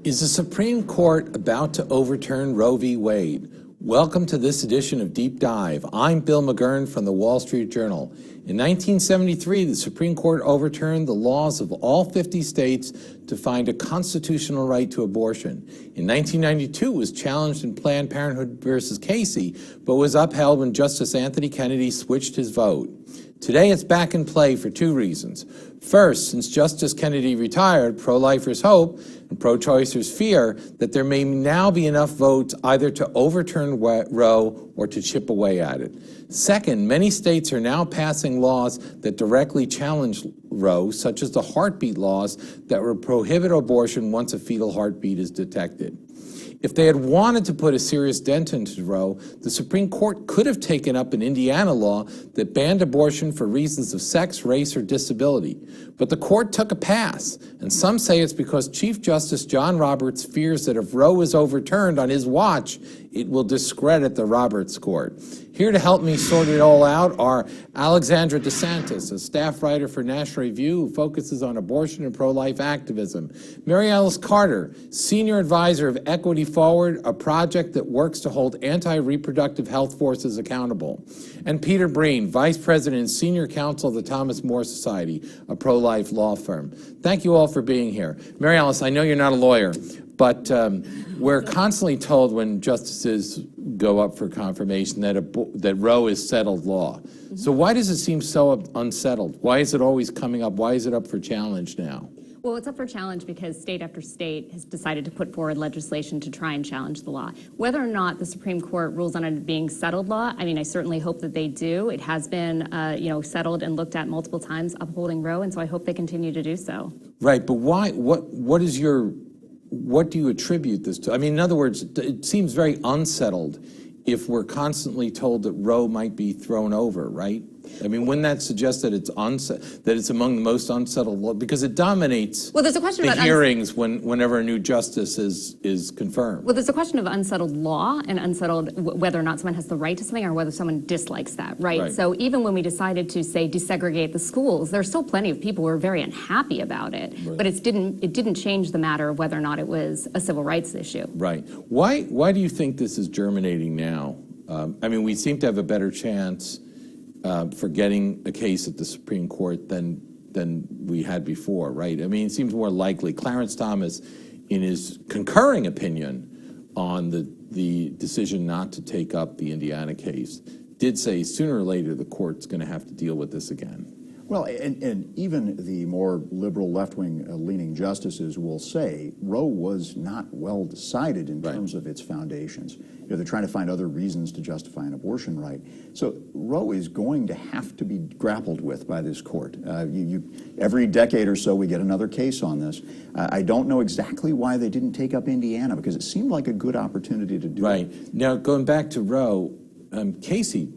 Is the Supreme Court about to overturn Roe v. Wade? Welcome to this edition of Deep Dive. I'm Bill McGurn from the Wall Street Journal. In 1973, the Supreme Court overturned the laws of all 50 states to find a constitutional right to abortion. In 1992, it was challenged in Planned Parenthood versus Casey, but was upheld when Justice Anthony Kennedy switched his vote. Today, it's back in play for two reasons. First, since Justice Kennedy retired, pro-lifers hope and pro-choicers fear that there may now be enough votes either to overturn Roe or to chip away at it. Second, many states are now passing laws that directly challenge Roe, such as the heartbeat laws that would prohibit abortion once a fetal heartbeat is detected. If they had wanted to put a serious dent into Roe, the Supreme Court could have taken up an Indiana law that banned abortion for reasons of sex, race, or disability. But the court took a pass, and some say it's because Chief Justice John Roberts fears that if Roe is overturned on his watch, it will discredit the Roberts Court. Here to help me sort it all out are Alexandra DeSantis, a staff writer for National Review who focuses on abortion and pro-life activism; Mary Alice Carter, senior advisor of Equity Forward, a project that works to hold anti-reproductive health forces accountable; and Peter Breen, vice president and senior counsel of the Thomas More Society, a pro-life law firm. Thank you all for being here. Mary Alice, I know you're not a lawyer, but we're constantly told when justices go up for confirmation that Roe is settled law. So why does it seem so unsettled? Why is it always coming up? Why is it up for challenge now? Well, it's up for challenge because state after state has decided to put forward legislation to try and challenge the law. Whether or not the Supreme Court rules on it being settled law, I mean, I certainly hope that they do. It has been, settled and looked at multiple times, upholding Roe, and so I hope they continue to do so. Right, but why? What do you attribute this to? I mean, in other words, it seems very unsettled if we're constantly told that Roe might be thrown over, right? I mean, wouldn't that suggest that it's among the most unsettled law, because it dominates well, there's a question the about hearings whenever a new justice is confirmed? Well, there's a question of unsettled law and unsettled whether or not someone has the right to something or whether someone dislikes that, right? So even when we decided to, say, desegregate the schools, there's still plenty of people who are very unhappy about it, right. But it didn't change the matter of whether or not it was a civil rights issue. Right. Why do you think this is germinating now? I mean, we seem to have a better chance for getting a case at the Supreme Court than we had before, right? I mean, it seems more likely. Clarence Thomas, in his concurring opinion on the decision not to take up the Indiana case, did say sooner or later the court's going to have to deal with this again. Well, and even the more liberal left-wing leaning justices will say Roe was not well decided in terms of its foundations. You know, they're trying to find other reasons to justify an abortion right. So Roe is going to have to be grappled with by this court. Every decade or so we get another case on this. I don't know exactly why they didn't take up Indiana, because it seemed like a good opportunity to do it. Right. Now, going back to Roe, Casey,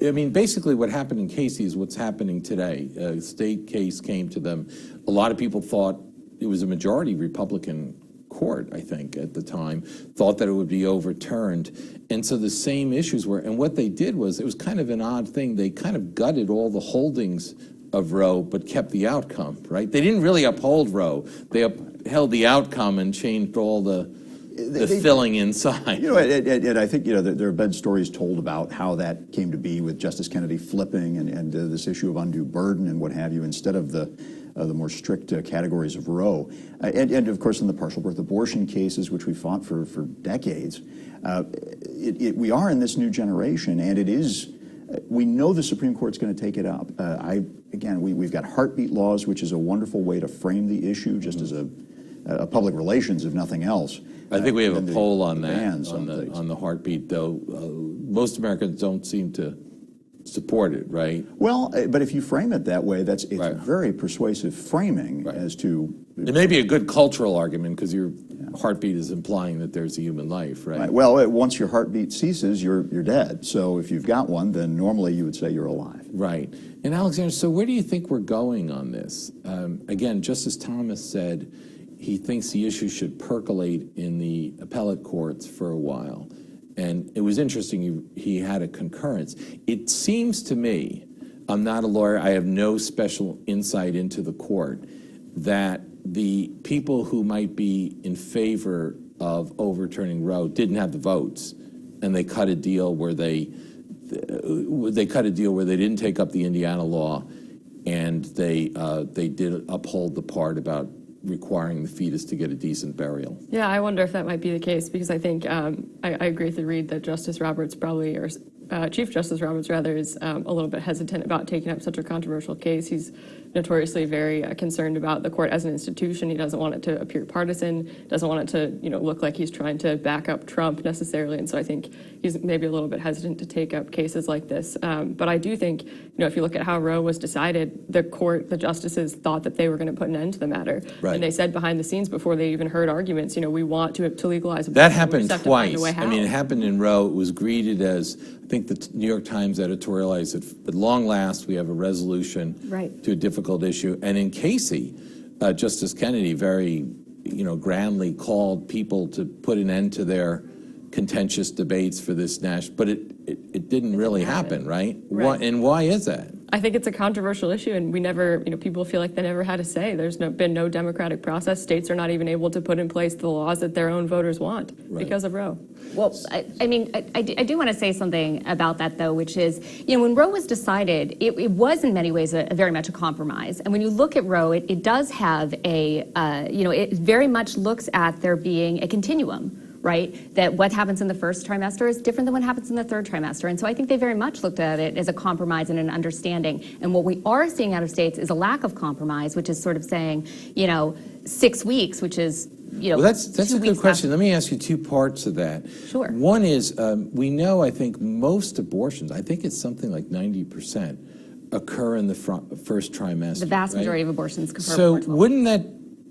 I mean, basically what happened in Casey is what's happening today. A state case came to them. A lot of people thought it was a majority Republican court, I think, at the time, thought that it would be overturned. And so the same issues were, and what they did was, it was kind of an odd thing. They kind of gutted all the holdings of Roe, but kept the outcome, right? They didn't really uphold Roe. They upheld the outcome and changed all the filling inside. You know, and I think, there have been stories told about how that came to be with Justice Kennedy flipping and this issue of undue burden and what have you, instead of the more strict categories of Roe. And of course, in the partial birth abortion cases, which we fought for decades, we are in this new generation, and it is, we know the Supreme Court's going to take it up. We've got heartbeat laws, which is a wonderful way to frame the issue, just as a public relations, if nothing else. I think we have a poll on that, on the heartbeat, though. Most Americans don't seem to support it, right? Well, but if you frame it that way, it's a very persuasive framing as to... It may be a good cultural argument, because your heartbeat is implying that there's a human life, right? Well, once your heartbeat ceases, you're dead. So if you've got one, then normally you would say you're alive. Right. And Alexander, so where do you think we're going on this? Again, Justice Thomas said he thinks the issue should percolate in the appellate courts for a while. And it was interesting, he had a concurrence. It seems to me, I'm not a lawyer, I have no special insight into the court, that the people who might be in favor of overturning Roe didn't have the votes, and they cut a deal where they didn't take up the Indiana law, and they did uphold the part about requiring the fetus to get a decent burial. Yeah, I wonder if that might be the case, because I think I agree with the read that Justice Roberts probably, or Chief Justice Roberts rather, is a little bit hesitant about taking up such a controversial case. He's notoriously very concerned about the court as an institution. He doesn't want it to appear partisan, doesn't want it to look like he's trying to back up Trump necessarily. And so I think he's maybe a little bit hesitant to take up cases like this. But I do think, if you look at how Roe was decided, the justices thought that they were going to put an end to the matter. Right. And they said behind the scenes before they even heard arguments, we want to legalize abortion. That happened We just have to find a twice. way I mean, how. it happened in Roe. It was greeted as, I think the New York Times editorialized it, at long last, we have a resolution Right. to a difficult issue. And in Casey, Justice Kennedy very, grandly called people to put an end to their contentious debates for this national, but it didn't really happen, right? Right. And why is that? I think it's a controversial issue, and we never, people feel like they never had a say. There's been no democratic process. States are not even able to put in place the laws that their own voters want because of Roe. Well, I do want to say something about that, though, which is, when Roe was decided, it was in many ways very much a compromise. And when you look at Roe, it does have it very much looks at there being a continuum, right? That what happens in the first trimester is different than what happens in the third trimester. And so I think they very much looked at it as a compromise and an understanding. And what we are seeing out of states is a lack of compromise, which is sort of saying, 6 weeks, which is, Well, that's 2 a good weeks question. after. Let me ask you two parts of that. Sure. One is, we know, I think, most abortions, I think it's something like 90%, occur in the first trimester. The vast right? majority of abortions occur So before 12. wouldn't that,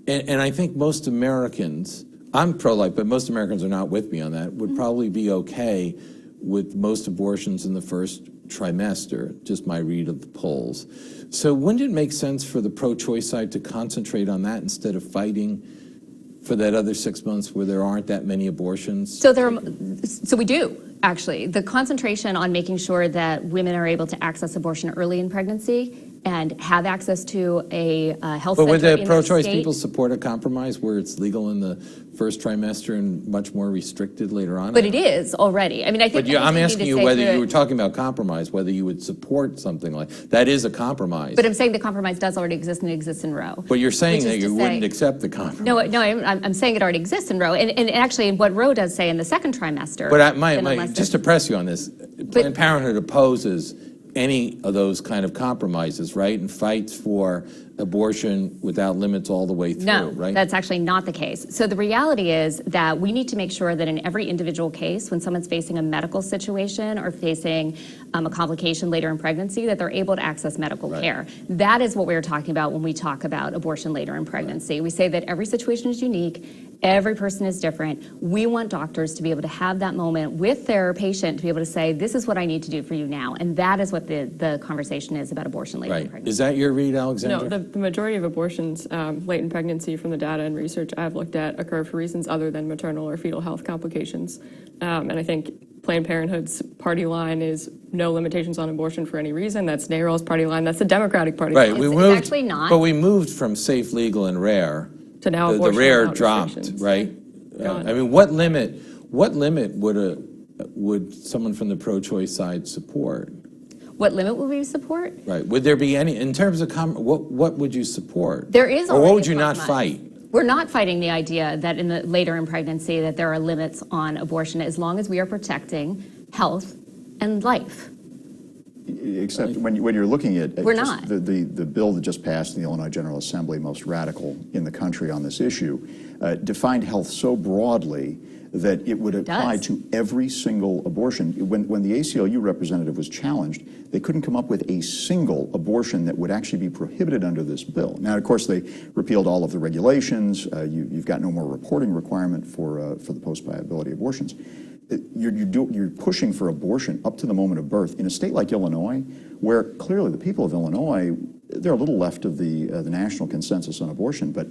and I think most Americans, I'm pro-life, but most Americans are not with me on that, would probably be okay with most abortions in the first trimester, just my read of the polls. So wouldn't it make sense for the pro-choice side to concentrate on that instead of fighting for that other 6 months where there aren't that many abortions? So we do, actually. The concentration on making sure that women are able to access abortion early in pregnancy and have access to a health But center would the in their pro-choice state. people support a compromise where it's legal in the first trimester and much more restricted later on? But it is already. I mean, I think. But I'm we need asking to you say whether that- you were talking about compromise, whether you would support something like, that is a compromise. But I'm saying the compromise does already exist and it exists in Roe. But you're saying which that is to you say- wouldn't accept the compromise. No, I'm saying it already exists in Roe. And actually, what Roe does say in the second trimester. But then unless just to press you on this, Planned Parenthood opposes any of those kind of compromises, right? And fights for abortion without limits all the way through, No, right? that's actually not the case. So the reality is that we need to make sure that in every individual case, when someone's facing a medical situation or facing a complication later in pregnancy, that they're able to access medical care. That is what we're talking about when we talk about abortion later in pregnancy. We say that every situation is unique, every person is different. We want doctors to be able to have that moment with their patient to be able to say, this is what I need to do for you now. And that is what the conversation is about abortion later in Right. pregnancy. Is that your read, Alexandra? No, the majority of abortions late in pregnancy, from the data and research I've looked at, occur for reasons other than maternal or fetal health complications. And I think Planned Parenthood's party line is no limitations on abortion for any reason. That's NARAL's party line. That's the Democratic Party Right, line. we It's moved, actually not. but we moved from safe, legal, and rare. To now The abortion rare without dropped, restrictions. right? Gone. I mean, what limit would someone from the pro-choice side support? What limit will we support? Right, would there be any, in terms of, what would you support? There is Or what already would you a not compromise. fight? We're not fighting the idea that later in pregnancy that there are limits on abortion as long as we are protecting health and life. Except when you're looking at We're just not. the bill that just passed in the Illinois General Assembly, most radical in the country on this issue, defined health so broadly that it would apply does. to every single abortion. When the ACLU representative was challenged, they couldn't come up with a single abortion that would actually be prohibited under this bill. Now, of course, they repealed all of the regulations. You've got no more reporting requirement for the post-viability abortions. You're pushing for abortion up to the moment of birth in a state like Illinois, where clearly the people of Illinois, they're a little left of the national consensus on abortion, but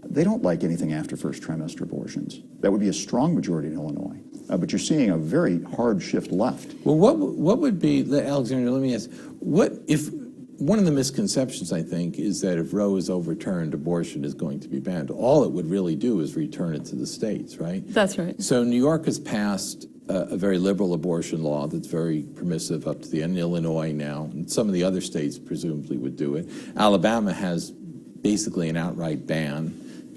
they don't like anything after first trimester abortions. That would be a strong majority in Illinois. But you're seeing a very hard shift left. Well, what would be, Alexandra, let me ask, what if one of the misconceptions, I think, is that if Roe is overturned, abortion is going to be banned. All it would really do is return it to the states, right? That's right. So New York has passed a very liberal abortion law that's very permissive up to the end. Illinois now, and some of the other states presumably would do it. Alabama has basically an outright ban,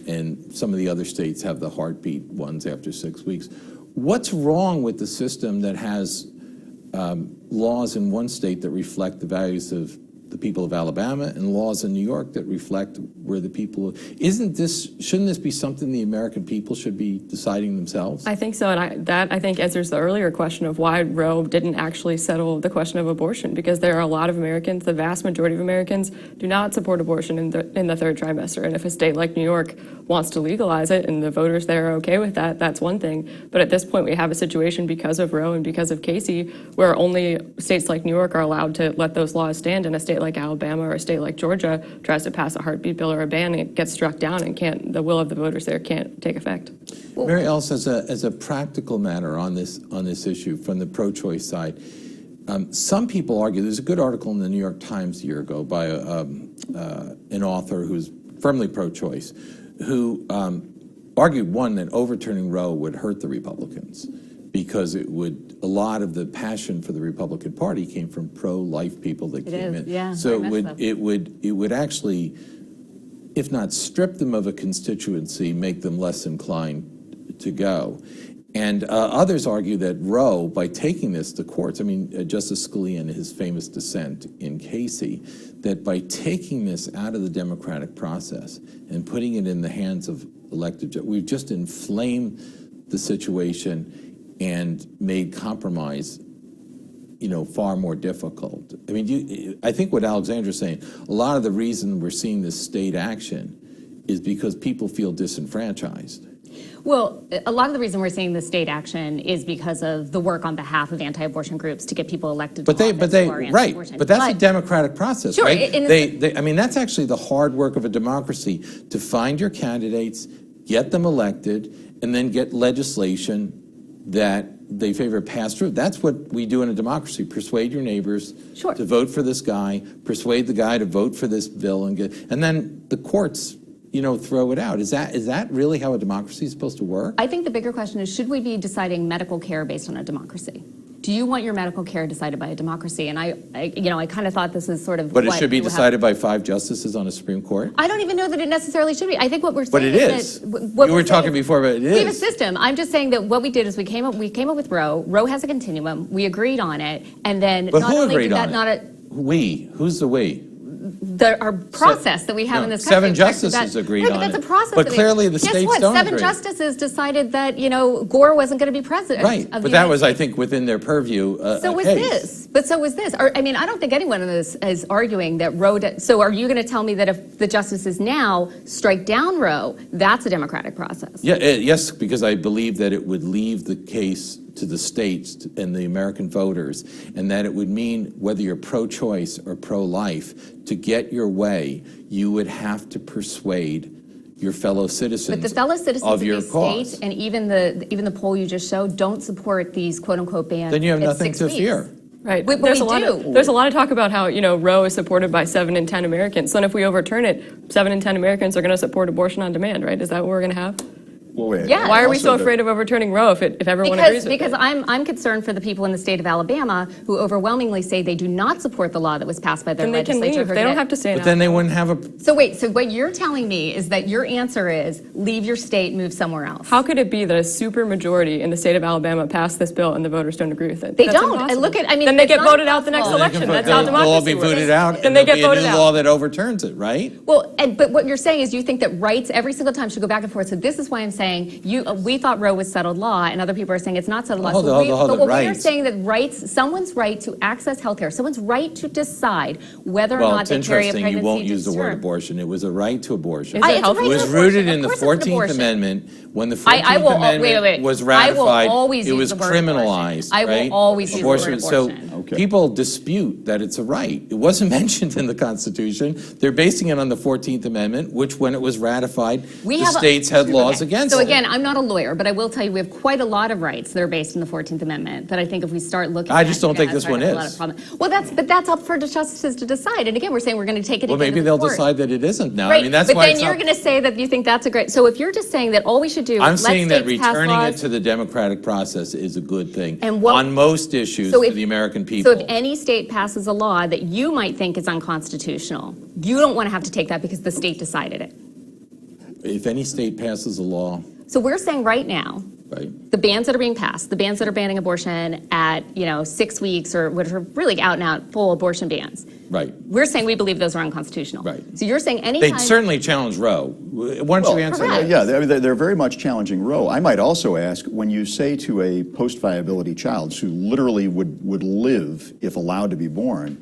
and some of the other states have the heartbeat ones after 6 weeks. What's wrong with the system that has laws in one state that reflect the values of the people of Alabama and laws in New York that reflect where the people... Shouldn't this be something the American people should be deciding themselves? I think so, and I think answers the earlier question of why Roe didn't actually settle the question of abortion, because there are a lot of Americans, the vast majority of Americans, do not support abortion in the third trimester, and if a state like New York wants to legalize it and the voters there are okay with that, that's one thing. But at this point, we have a situation because of Roe and because of Casey where only states like New York are allowed to let those laws stand, and a state like Alabama or a state like Georgia tries to pass a heartbeat bill or a ban, and it gets struck down and the will of the voters there can't take effect. Mary Ellis, as a practical matter on this issue from the pro-choice side, some people argue, there's a good article in the New York Times a year ago by an author who's firmly pro-choice, who argued, one, that overturning Roe would hurt the Republicans because a lot of the passion for the Republican Party came from pro-life people that came in. Yeah, so it would actually, if not strip them of a constituency, make them less inclined to go. And others argue that Roe, by taking this to courts, I mean, Justice Scalia in his famous dissent in Casey, that by taking this out of the democratic process and putting it in the hands of elected judges, we've just inflamed the situation and made compromise, far more difficult. I mean, I think what Alexandra's saying, a lot of the reason we're seeing this state action is because people feel disenfranchised. Well, a lot of the reason we're seeing the state action is because of the work on behalf of anti-abortion groups to get people elected to office who are anti-abortion. But that's a democratic process, sure, right? I mean, that's actually the hard work of a democracy, to find your candidates, get them elected, and then get legislation that they favor pass through. That's what we do in a democracy. Persuade your neighbors to vote for this guy, persuade the guy to vote for this bill, and then the courts throw it out. Is that really how a democracy is supposed to work? I think the bigger question is, should we be deciding medical care based on a democracy? Do you want your medical care decided by a democracy? And I kind of thought this is sort of. But it should be decided by 5 justices on a Supreme Court? I don't even know that it necessarily should be. I think what we're saying but it is. You were talking before, but it is. We have a system. I'm just saying that what we did is we came up with Roe. Roe has a continuum. We agreed on it, and then but not who only agreed did that on not it? We. Who's the we? Our process that we have in this country. 7 justices agreed on it. But that's a process. But clearly the states don't agree. 7 justices decided that Gore wasn't going to be president. Right, but that was, I think, within their purview. So was this. But so was this. I mean, I don't think anyone in this is arguing that Roe. So are you going to tell me that if the justices now strike down Roe, that's a democratic process? Yeah, yes, because I believe that it would leave the case to the states and the American voters, and that it would mean whether you're pro-choice or pro-life, to get your way, you would have to persuade your fellow citizens but the fellow citizens of your these cause. States, and even the poll you just showed, don't support these quote-unquote bans. Then you have at nothing 6 to weeks. fear. Right. But there's we a lot of talk about how, Roe is supported by 7 in 10 Americans. So if we overturn it, 7 in 10 Americans are going to support abortion on demand, right? Is that what we're going to have? Well, wait, Yeah. Why are we so afraid of overturning Roe if everyone agrees with it? Because I'm concerned for the people in the state of Alabama who overwhelmingly say they do not support the law that was passed by their Then they can legislature. leave. They don't have to stay in But then they wouldn't have a... So wait, so what you're telling me is that your answer is leave your state, move somewhere else. How could it be that a super majority in the state of Alabama passed this bill and the voters don't agree with it? They That's don't. impossible. And then they it's get not voted out the next possible. election. That's how They'll all democracy be works. voted out, Then they get there'll be voted a new out. law that overturns it, right? Well, but what you're saying is you think that rights every single time should go back and forth. So this is why I'm saying we thought Roe was settled law, and other people are saying it's not settled law. Hold But on, we are rights. saying that rights, someone's right to access health care, someone's right to decide whether or Well, not it's they carry a interesting pregnancy you won't to use the word term. abortion. It was a right to abortion. Is it It's a health right It to was abortion. rooted in Of the course it's an 14th abortion. Amendment. When the I 14th will- Amendment wait. was I will ratified, always it use was the word abortion. criminalized, I will right? always use the word So abortion. People dispute that it's a right. It wasn't mentioned in the Constitution. They're basing it on the 14th Amendment, which when it was ratified, the states had laws against it. So again, I'm not a lawyer, but I will tell you we have quite a lot of rights that are based in the 14th Amendment that I think if we start looking at, I just don't think this one is. Well, that's up for the justices to decide. And again, we're saying we're going to take it. Well, maybe they'll decide that it isn't now. Right. I mean, that's but why then you're going to say that you think that's a great. So if you're just saying that all we should do, I'm is saying let that states pass returning it laws, to the democratic process is a good thing And what- on most issues So for if- the American people. So if any state passes a law that you might think is unconstitutional, you don't want to have to take that because the state decided it. If any state passes a law, So we're saying right now, right? the bans that are being passed, the bans that are banning abortion at 6 weeks or which are really out and out full abortion bans. Right. We're saying we believe those are unconstitutional. Right. So you're saying They anytime. certainly challenge Roe. Why don't you answer correct. that? Yeah, they're very much challenging Roe. I might also ask, when you say to a post-viability child who literally would live if allowed to be born,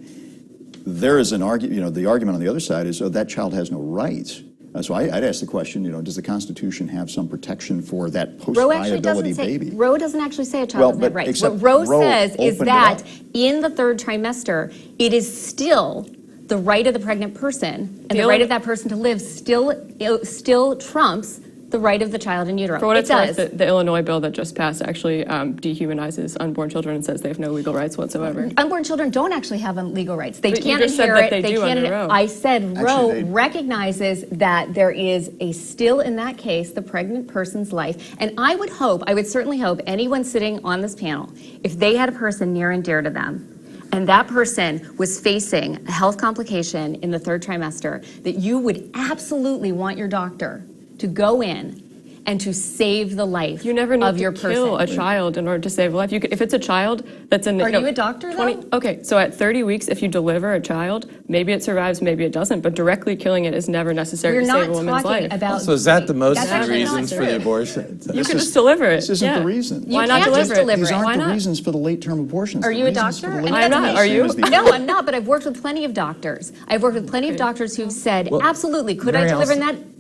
there is an argument, the argument on the other side is, oh, that child has no rights. So I'd ask the question, does the Constitution have some protection for that Roe actually post-viability doesn't say. baby? Roe doesn't actually say a child Well, doesn't have but rights. except What Roe Roe says is opened it that up. in the third trimester, it is still the right of the pregnant person, and the The right only- of that person to live still trumps the right of the child in utero. For what it it's worth, does. the Illinois bill that just passed actually dehumanizes unborn children and says they have no legal rights whatsoever. Unborn children don't actually have legal rights. They But you can't just said inherit. that they do can't. under Roe. I said Roe they- recognizes that there is a still in that case the pregnant person's life, and I would certainly hope anyone sitting on this panel, if they had a person near and dear to them, and that person was facing a health complication in the third trimester, that you would absolutely want your doctor to go in and to save the life You never need of to your kill person. a child in order to save a life. If it's a child that's in... Are you a doctor, though? Okay, so at 30 weeks, if you deliver a child, maybe it survives, maybe it doesn't, but directly killing it is never necessary We're to not save a woman's talking life. about. So is that the most That's of the actually not reasons for true. the abortion? You could just deliver it. This isn't yeah. the reason. You Why not can't just deliver it? deliver These it. aren't Why the not? reasons for the late-term abortions. Are The you a reasons for doctor? the late-term I'm not. abortions Are you? is the- No, I'm not, but I've worked with plenty of doctors. I've worked with plenty of doctors who've said, Well, absolutely, could I Mary deliver in Allison- that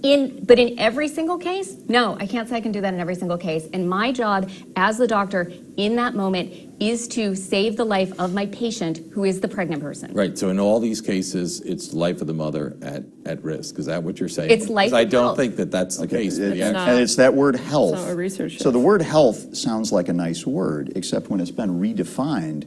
but in every single case? No, I can't say I can do that in every single case. And my job as the doctor in that moment is to save the life of my patient who is the pregnant person. Right, so in all these cases, it's the life of the mother at risk. Is that what you're saying? It's life 'Cause I and don't health. think that that's the case. for the And actual- it's that word health. That's not what research So the is. word health sounds like a nice word, except when it's been redefined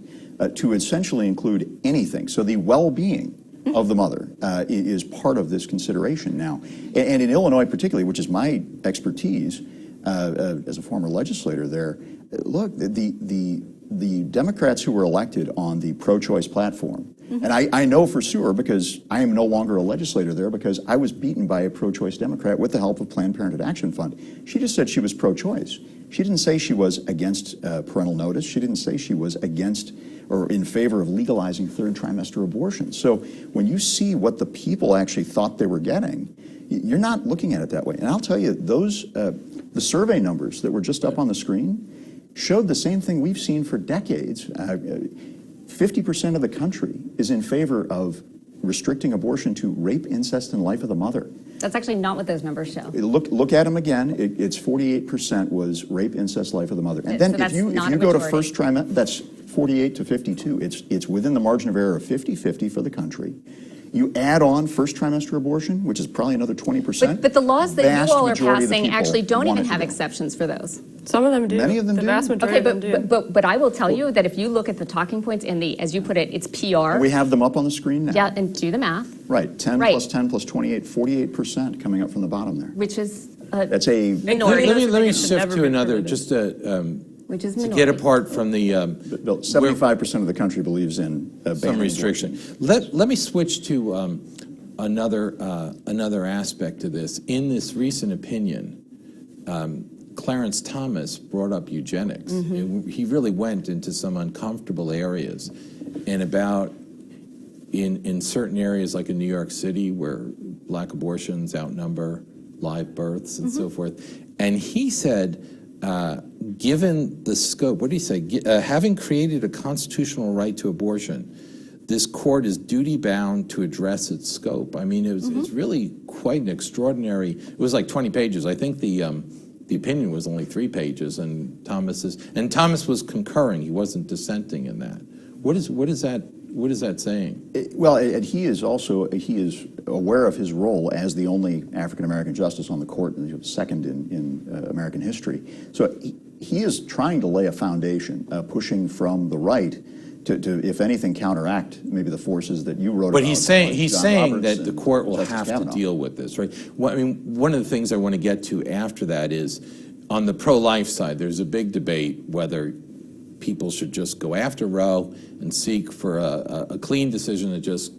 to essentially include anything. So the well-being of the mother is part of this consideration now. And in Illinois particularly, which is my expertise as a former legislator there, look, the Democrats who were elected on the pro-choice platform, and I know for sure because I am no longer a legislator there because I was beaten by a pro-choice Democrat with the help of Planned Parenthood Action Fund. She just said she was pro-choice. She didn't say she was against parental notice. She didn't say she was against or in favor of legalizing third trimester abortion. So when you see what the people actually thought they were getting, you're not looking at it that way. And I'll tell you, those the survey numbers that were just up on the screen showed the same thing we've seen for decades. 50% of the country is in favor of restricting abortion to rape, incest, and life of the mother. That's actually not what those numbers show. Look at them again. It's 48% was rape, incest, life of the mother. And So then that's if you not a go to majority. first trimester, that's 48 to 52. It's within the margin of error of 50-50 for the country. You add on first trimester abortion, which is probably another 20%. But the laws that Vast you all are majority of the passing people actually don't want even it to have go. exceptions for those. Some of them do. Many of them the do. vast majority Okay, of them do. but I will tell you that if you look at the talking points in the, as you put it, it's PR. We have them up on the screen now. Yeah, and do the math, Right, 10 Right. plus 10 plus 28, 48% coming up from the bottom there. which is That's a minority. Let me should shift never to be another, permitted. just to Which is get minority. apart from the 75% of the country believes in some banning restriction. Let me switch to another aspect to this. In this recent opinion, Clarence Thomas brought up eugenics. He really went into some uncomfortable areas, and about in certain areas like in New York City where black abortions outnumber live births and so forth. And he said, given the scope, what did he say? Having created a constitutional right to abortion, this court is duty-bound to address its scope. I mean, it's really quite an extraordinary, it was like 20 pages. I think the opinion was only 3 pages, and Thomas was concurring. He wasn't dissenting in that. What is that saying? And he is aware of his role as the only African American justice on the court, second in American history. So he is trying to lay a foundation, pushing from the right to, if anything, counteract maybe the forces that you wrote But about. he's saying that Roberts the court will Justice have to Kavanaugh. deal with this, right? Well, I mean, one of the things I want to get to after that is, on the pro-life side, there's a big debate whether people should just go after Roe and seek for a clean decision that just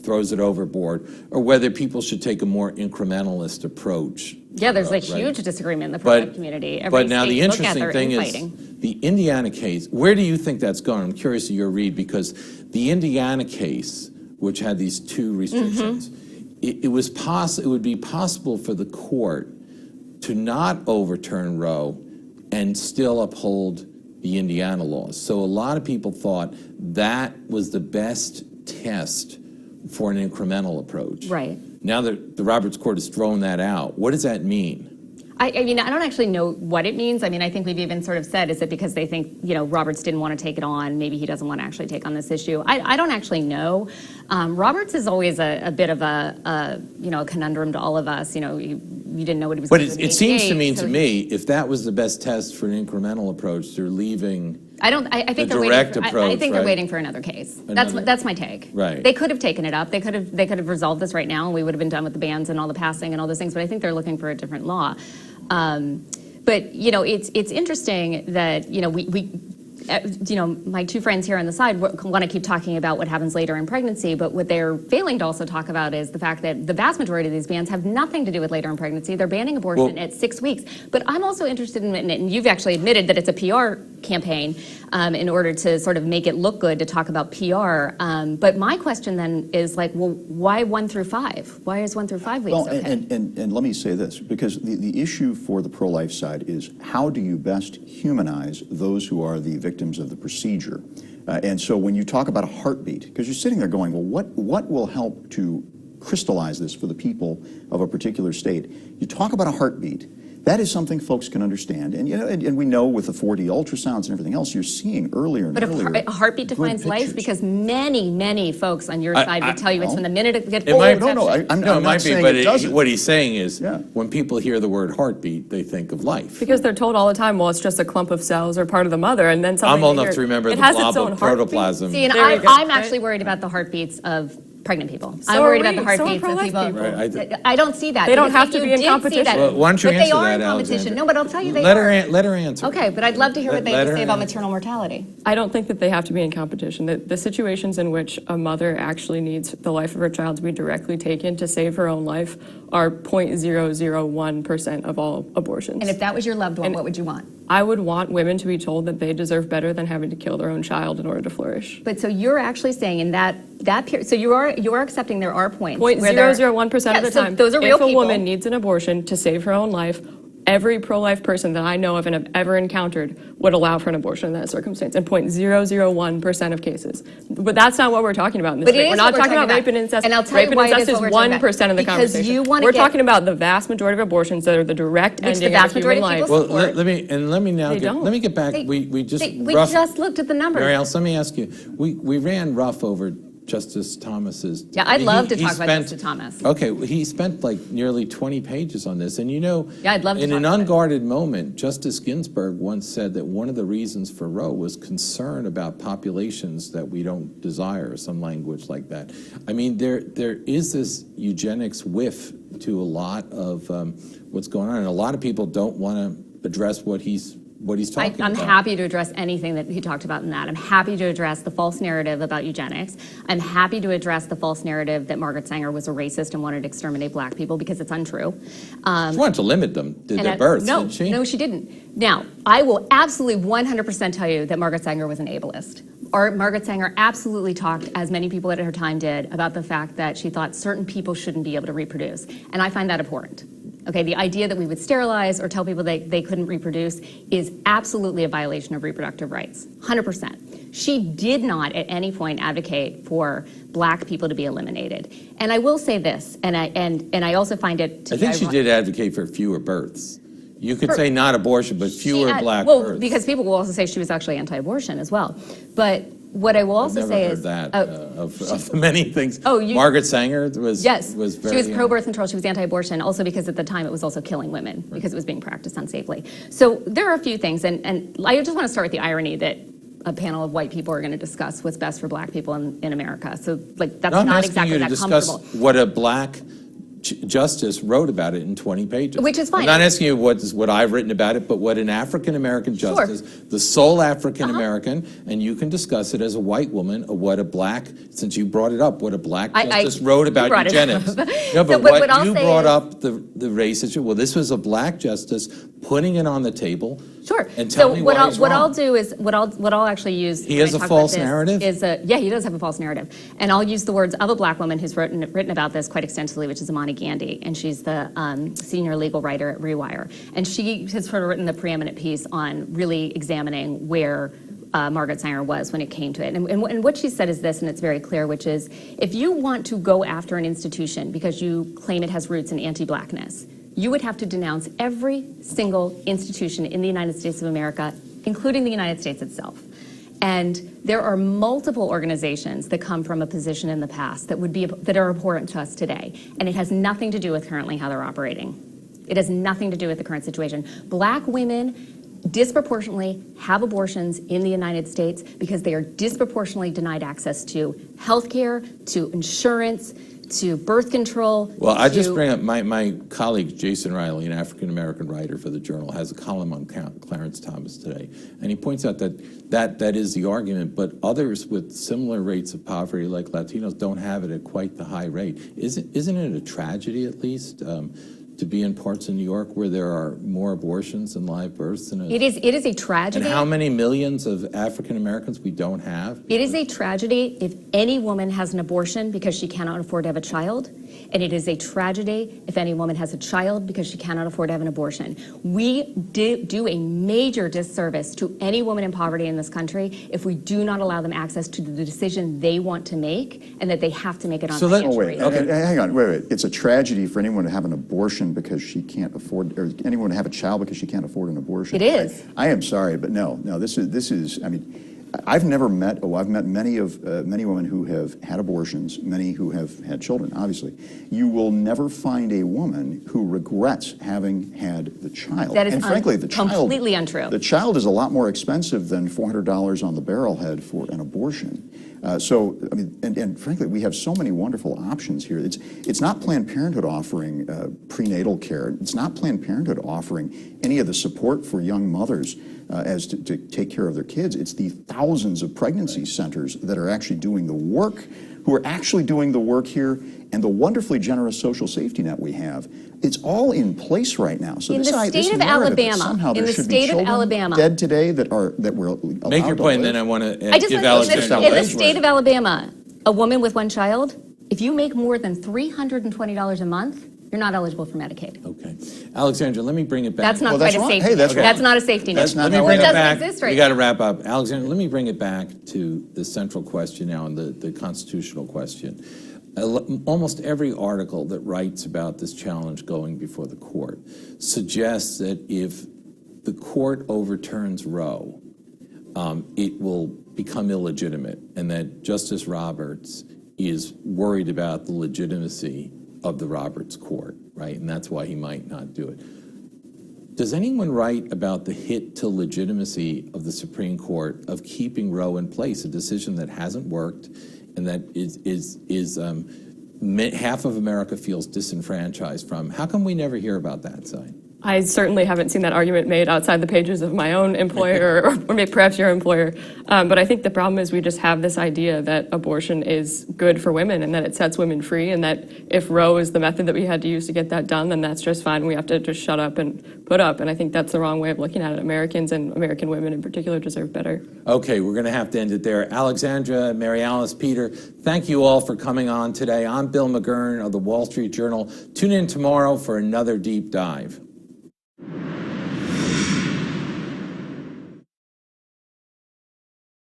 throws it overboard, or whether people should take a more incrementalist approach. Yeah, there's a right? huge disagreement in the pro-life community. Every But now state the you look at, interesting they're thing is infighting. the Indiana case. Where do you think that's going? I'm curious of your read, because the Indiana case, which had these two restrictions, it would be possible for the court to not overturn Roe and still uphold the Indiana laws. So a lot of people thought that was the best test for an incremental approach. Right. Now that the Roberts Court has thrown that out, what does that mean? I mean, I don't actually know what it means. I mean, I think we've even sort of said, is it because they think, Roberts didn't want to take it on? Maybe he doesn't want to actually take on this issue. I don't actually know. Roberts is always a bit of a conundrum to all of us. You didn't know what he was But going to do. it seems to me, if that was the best test for an incremental approach, they're leaving. I think the they're direct waiting. approach, I think they're right? waiting for another case. Another- That's my take. Right. They could have taken it up. They could have resolved this right now, and we would have been done with the bans and all the passing and all those things. But I think they're looking for a different law. But it's interesting that my two friends here on the side want to keep talking about what happens later in pregnancy, but what they're failing to also talk about is the fact that the vast majority of these bans have nothing to do with later in pregnancy. They're banning abortion at 6 weeks. But I'm also interested in it, and you've actually admitted that it's a PR campaign in order to sort of make it look good to talk about PR. But my question then is why 1 through 5? Why is 1 through 5 weeks okay? And let me say this, because the issue for the pro-life side is, how do you best humanize those who are the victims of the procedure? And so when you talk about a heartbeat, because you're sitting there going, well, what will help to crystallize this for the people of a particular state? You talk about a heartbeat. That is something folks can understand. And and we know with the 4D ultrasounds and everything else, you're seeing earlier and earlier. But a heartbeat defines life, because many folks on your side would tell you it's from the minute it gets It might- I'm No, it not might be, saying but it doesn't. what he's saying is, Yeah. when people hear the word heartbeat, they think of life. Because they're told all the time, well, it's just a clump of cells or part of the mother, and then something I'm old later, enough to remember it the has blob its own of heartbeat. protoplasm. See, and There we go, I'm right? actually worried about the heartbeats of pregnant people. So I'm worried are about the we. So are heartbeats of pro-life people. people. Right, I don't see that. They don't because have to if be you in did see competition. that- Well, why don't you but answer they are that, in competition. Alexandra? No, but I'll tell you they Let are. her answer. Okay, but I'd love to hear what they Let have to her say about answer. maternal mortality. I don't think that they have to be in competition. The situations in which a mother actually needs the life of her child to be directly taken to save her own life are 0.001% of all abortions. And if that was your loved one, what would you want? I would want women to be told that they deserve better than having to kill their own child in order to flourish. But so you're actually saying in that period, so you are accepting there are points where there- 0.001% of the so time, those are real if a people. woman needs an abortion to save her own life, every pro-life person that I know of and have ever encountered would allow for an abortion in that circumstance in 0.001% of cases. But that's not what we're talking about in this But it debate. is We're not what we're talking about talking rape about. and incest. And I'll tell Rape you and why it incest is is what we're talking about. 1% of the Because conversation. you wanna We're get- talking about the vast majority of abortions that are the direct Which the ending vast of a human majority of life. people Well, let me get back. They- We just we just looked at the numbers. Mary Alice, let me ask you. We ran rough over Justice Thomas's. Yeah, I'd love to he talk about spent- Justice Thomas. Okay, he spent nearly 20 pages on this, and Yeah, I'd love to in talk an about it. unguarded moment, Justice Ginsburg once said that one of the reasons for Roe was concern about populations that we don't desire, or some language like that. I mean, there is this eugenics whiff to a lot of what's going on, and a lot of people don't want to address what he's talking I'm about. happy to address anything that he talked about in that. I'm happy to address the false narrative about eugenics. I'm happy to address the false narrative that Margaret Sanger was a racist and wanted to exterminate black people, because it's untrue. She wanted to limit them to their births, no, didn't she? No, she didn't. Now, I will absolutely 100% tell you that Margaret Sanger was an ableist. Or Margaret Sanger absolutely talked, as many people at her time did, about the fact that she thought certain people shouldn't be able to reproduce. And I find that abhorrent. Okay, the idea that we would sterilize or tell people they couldn't reproduce is absolutely a violation of reproductive rights, 100%. She did not at any point advocate for black people to be eliminated. And I will say this, and I also find it to I think be she ironic. did advocate for fewer births. You could say not abortion, but fewer black well, births. because people will also say she was actually anti-abortion as well. But what I will I've also never say heard is that of the many things. Oh, you- Margaret Sanger was yes, was very, she was pro-birth control. She was anti-abortion, also because at the time it was also killing women because it was being practiced unsafely. So there are a few things, and I just want to start with the irony that a panel of white people are going to discuss what's best for black people in America. So like that's No, I'm not asking exactly you to that discuss comfortable. what a black justice wrote about it in 20 pages. Which is fine. I'm not asking you what I've written about it, but what an African-American Sure. justice, the sole African-American, and you can discuss it as a white woman, what a black, since you brought it up, what a black justice wrote about brought it eugenics. up. No, but So what I'll you say brought is- up, the race issue, well, this was a black justice putting it on the table. Sure. And tell So me what why he's what I'll wrong. do is what I'll actually use. He when has I a talk false about this narrative? Is yeah, he does have a false narrative, and I'll use the words of a black woman who's written about this quite extensively, which is Imani Gandhi, and she's the senior legal writer at Rewire, and she has sort of written the preeminent piece on really examining where Margaret Sanger was when it came to it. And what she said is this, and it's very clear, which is if you want to go after an institution because you claim it has roots in anti-blackness, you would have to denounce every single institution in the United States of America, including the United States itself. And there are multiple organizations that come from a position in the past that are abhorrent to us today. And it has nothing to do with currently how they're operating. It has nothing to do with the current situation. Black women disproportionately have abortions in the United States because they are disproportionately denied access to health care, to insurance, to birth control. Well, I just bring up my colleague Jason Riley, an African-American writer for the Journal, has a column on Clarence Thomas today, and he points out that is the argument, but others with similar rates of poverty, like Latinos, don't have it at quite the high rate. Isn't it a tragedy, at least, to be in parts of New York where there are more abortions than live births? It is a tragedy. And how many millions of African Americans we don't have? It is a tragedy if any woman has an abortion because she cannot afford to have a child. And it is a tragedy if any woman has a child because she cannot afford to have an abortion. We do a major disservice to any woman in poverty in this country if we do not allow them access to the decision they want to make and that they have to make it on So let- financial Wait, reasons. hang on, wait. It's a tragedy for anyone to have an abortion because she can't afford, or anyone to have a child because she can't afford an abortion. It is. I am sorry, but no, this is. I mean, I've never met. Oh, I've met many women who have had abortions, many who have had children. Obviously, you will never find a woman who regrets having had the child. That is and frankly, the child completely untrue. The child is a lot more expensive than $400 on the barrelhead for an abortion. So, I mean, and frankly, we have so many wonderful options here. It's not Planned Parenthood offering prenatal care. It's not Planned Parenthood offering any of the support for young mothers as to take care of their kids. It's the thousands of pregnancy centers that are actually doing the work, who are actually doing the work here, and the wonderfully generous social safety net we have. It's all in place right now. So In this the this state of narrative that Alabama, somehow in there the should state be of children Alabama. dead today that we're allowed Make your to point, and live. then I want to I just give want to Alexander. in the state of Alabama, a woman with one child, if you make more than $320 a month, you're not eligible for Medicaid. Okay, Alexandra, let me bring it back. That's not Well, quite that's a wrong. safety Hey, net. that's wrong. That's not a safety net. That's not Let me how bring it it doesn't back. exist right We now. got to wrap up. Alexander, let me bring it back to the central question now and the constitutional question. Almost every article that writes about this challenge going before the court suggests that if the court overturns Roe, it will become illegitimate, and that Justice Roberts is worried about the legitimacy of the Roberts Court, right? And that's why he might not do it. Does anyone write about the hit to legitimacy of the Supreme Court of keeping Roe in place, a decision that hasn't worked and that half of America feels disenfranchised from? How come we never hear about that side? I certainly haven't seen that argument made outside the pages of my own employer or maybe perhaps your employer. But I think the problem is we just have this idea that abortion is good for women and that it sets women free, and that if Roe is the method that we had to use to get that done, then that's just fine. We have to just shut up and put up. And I think that's the wrong way of looking at it. Americans and American women in particular deserve better. Okay, we're going to have to end it there. Alexandra, Mary Alice, Peter, thank you all for coming on today. I'm Bill McGurn of the Wall Street Journal. Tune in tomorrow for another deep dive.